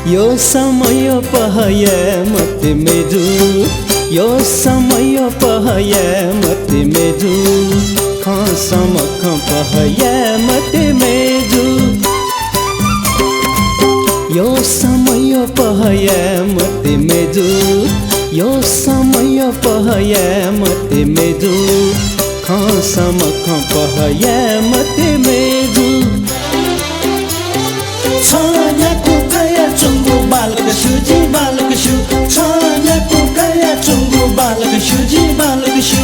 यो समय पहय मत मेजु यो समय पहय मत मेजु खसम पहय मत मेजु यो समय पहय मत मेजु यो समय पहय मत मेजु खसम पहय मत मेजु छायाको काया चुङ्गो बालक सुजी बालक सु छायाको काया चुङ्गो बालक सुजी बालक सु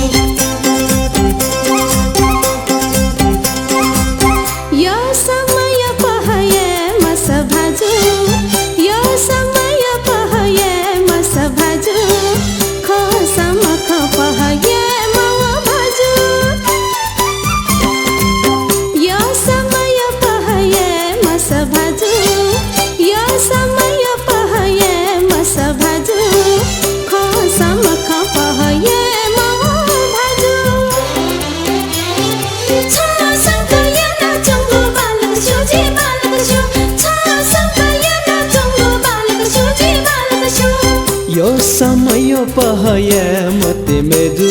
यो समय पहय मस भाजु यो समय पहय मस भाजु खसम पहय मव भाजु यो समय पहय मस भाजु यो समय पहय मस भाजु खसम पहय मव भाजु छासँग याना चुङ्गो बालक सुजी बालक सु छासँग याना चुङ्गो बालक सुजी बालक सु यो समय पहय मत मेजु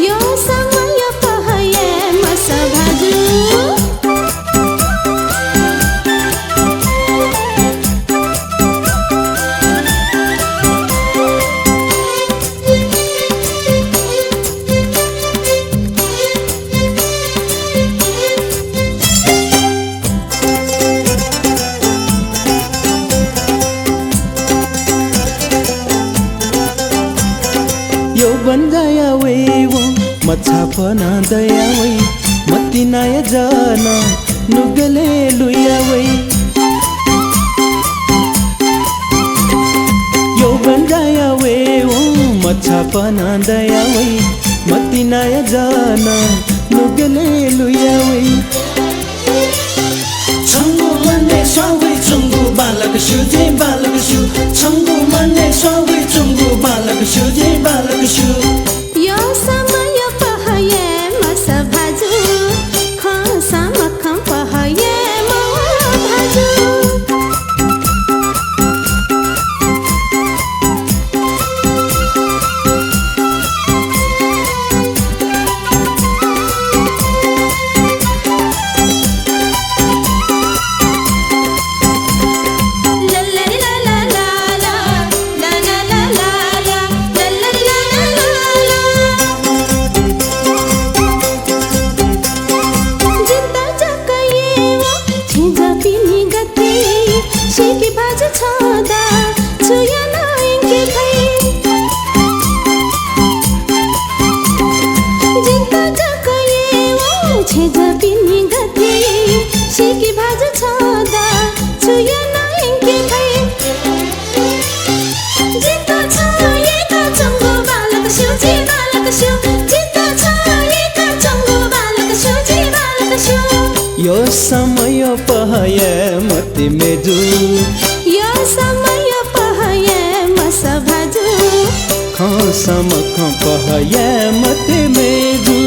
यो समय पहय मस भाजु यो बन्जाया वे वो मच्छा पना दया वे मती नाय जाना नुगले लुया वे यो बन्जाया वे वो मच्छा पना दया वे मती नाय जाना नुगले लुया वे छङ्गो मन्ने सबै चुङ्गो बालक सुजी बालक सु छङ्गो मन्ने सबै चुङ्गो बालक सुजी बालक सु यो समय पहय मस भाजु खसम पहय मव भाजु शेकी भाज छदा छुया नाइके भई जिन्ता जकये ओ छेज पिनी गथे शेकी भाज छदा छुया नाइके भई जिन्ता छयेका चुङ्गो बालक सुजी बालक सु जिन्ता छयेका चुङ्गो बालक सुजी बालक सु यो समय पहय मत मेजु यो समय पहय मस भाजु खसम पहय मत मेजु